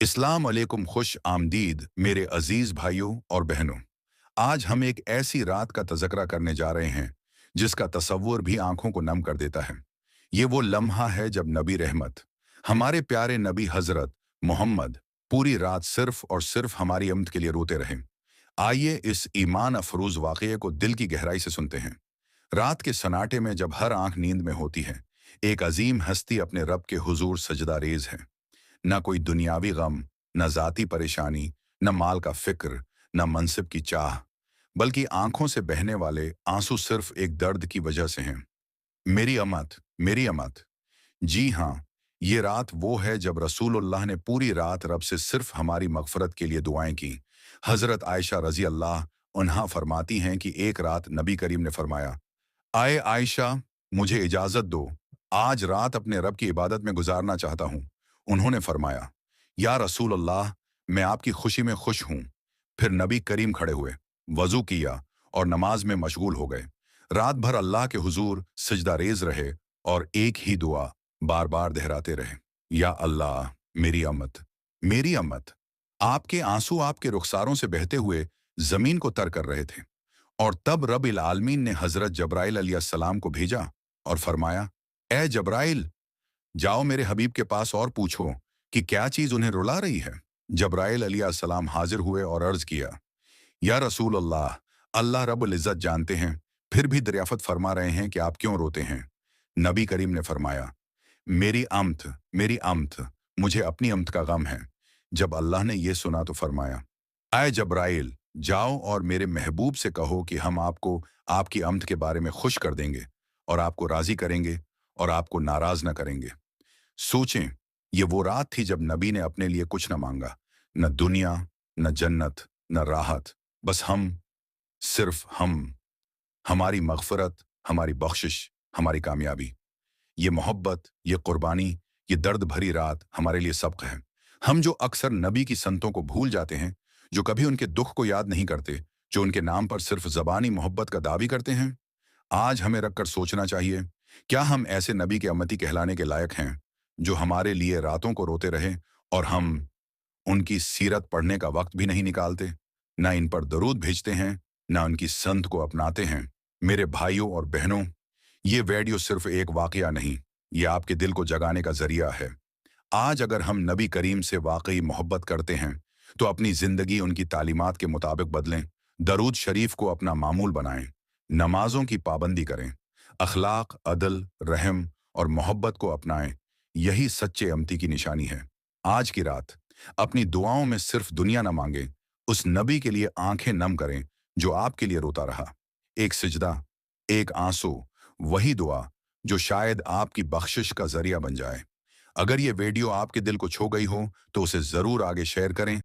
इस्लाम अलैकुम, खुश आमदीद मेरे अजीज भाइयों और बहनों। आज हम एक ऐसी रात का तज़करा करने जा रहे हैं जिसका तसव्वुर भी आंखों को नम कर देता है। ये वो लम्हा है जब नबी रहमत, हमारे प्यारे नबी हजरत मोहम्मद, पूरी रात सिर्फ और सिर्फ हमारी अमद के लिए रोते रहे। आइए इस ईमान अफरोज वाक़ये को दिल की गहराई से सुनते हैं। रात के सन्नाटे में जब हर आंख नींद में होती है, एक अजीम हस्ती अपने रब के हुजूर सजदा रेज है। न कोई दुनियावी गम, न जाती परेशानी, न माल का फिक्र, न मनसिब की चाह, बल्कि आंखों से बहने वाले आंसू सिर्फ एक दर्द की वजह से हैं। मेरी अमत, मेरी अमत। जी हाँ, ये रात वो है जब रसूलुल्लाह ने पूरी रात रब से सिर्फ हमारी मगफरत के लिए दुआएं की। हजरत आयशा रजी अल्लाह उन्हा फरमाती हैं कि एक रात नबी करीम ने फरमाया, आए आयशा, मुझे इजाजत दो, आज रात अपने रब की इबादत में गुजारना चाहता हूँ। उन्होंने फरमाया, या रसूल अल्लाह, मैं आपकी खुशी में खुश हूँ। फिर नबी करीम खड़े हुए, वजू किया और नमाज में मशगूल हो गए। रात भर अल्लाह के हुजूर सजदा रेज रहे और एक ही दुआ बार बार दोहराते रहे, या अल्लाह, मेरी अम्मत, मेरी अम्मत। आपके आंसू आपके रुखसारों से बहते हुए जमीन को तर कर रहे थे। और तब रब आलमीन ने हजरत जब्राइल अलैहिस्सलाम को भेजा और फरमाया, ए जब्राइल, जाओ मेरे हबीब के पास और पूछो कि क्या चीज उन्हें रुला रही है। जब्राइल अलैहिस्सलाम हाजिर हुए और अर्ज किया, या रसूल अल्लाह, अल्लाह रब्बुल इज्जत जानते हैं, फिर भी दरियाफत फरमा रहे हैं कि आप क्यों रोते हैं। नबी करीम ने फरमाया, मेरी अम्त, मेरी अम्त, मुझे अपनी अम्त का गम है। जब अल्लाह ने यह सुना तो फरमाया, आए जब्राइल, जाओ और मेरे महबूब से कहो कि हम आपको आपकी अम्त के बारे में खुश कर देंगे और आपको राजी करेंगे और आपको नाराज न करेंगे। सोचें, ये वो रात थी जब नबी ने अपने लिए कुछ न मांगा, न दुनिया, न जन्नत, न राहत, बस हम, सिर्फ हम, हमारी मगफरत, हमारी बख्शिश, हमारी कामयाबी। ये मोहब्बत, ये कुर्बानी, ये दर्द भरी रात हमारे लिए सबक है। हम जो अक्सर नबी की संतों को भूल जाते हैं, जो कभी उनके दुख को याद नहीं करते, जो उनके नाम पर सिर्फ जबानी मोहब्बत का दावी करते हैं, आज हमें रखकर सोचना चाहिए, क्या हम ऐसे नबी के अम्मती कहलाने के लायक हैं जो हमारे लिए रातों को रोते रहे और हम उनकी सीरत पढ़ने का वक्त भी नहीं निकालते, ना इन पर दरूद भेजते हैं, ना उनकी संत को अपनाते हैं। मेरे भाइयों और बहनों, ये वीडियो सिर्फ एक वाकया नहीं, ये आपके दिल को जगाने का जरिया है। आज अगर हम नबी करीम से वाकई मोहब्बत करते हैं तो अपनी जिंदगी उनकी तालीमात के मुताबिक बदलें, दरूद शरीफ को अपना मामूल बनाएं, नमाजों की पाबंदी करें, अखलाक, अदल, रहम और मोहब्बत को अपनाएं। यही सच्चे अमती की निशानी है। आज की रात अपनी दुआओं में सिर्फ दुनिया न मांगे, उस नबी के लिए आंखें नम करें जो आपके लिए रोता रहा। एक सिजदा, एक आंसू, वही दुआ जो शायद आपकी बख्शिश का जरिया बन जाए। अगर ये वीडियो आपके दिल को छू गई हो तो उसे जरूर आगे शेयर करें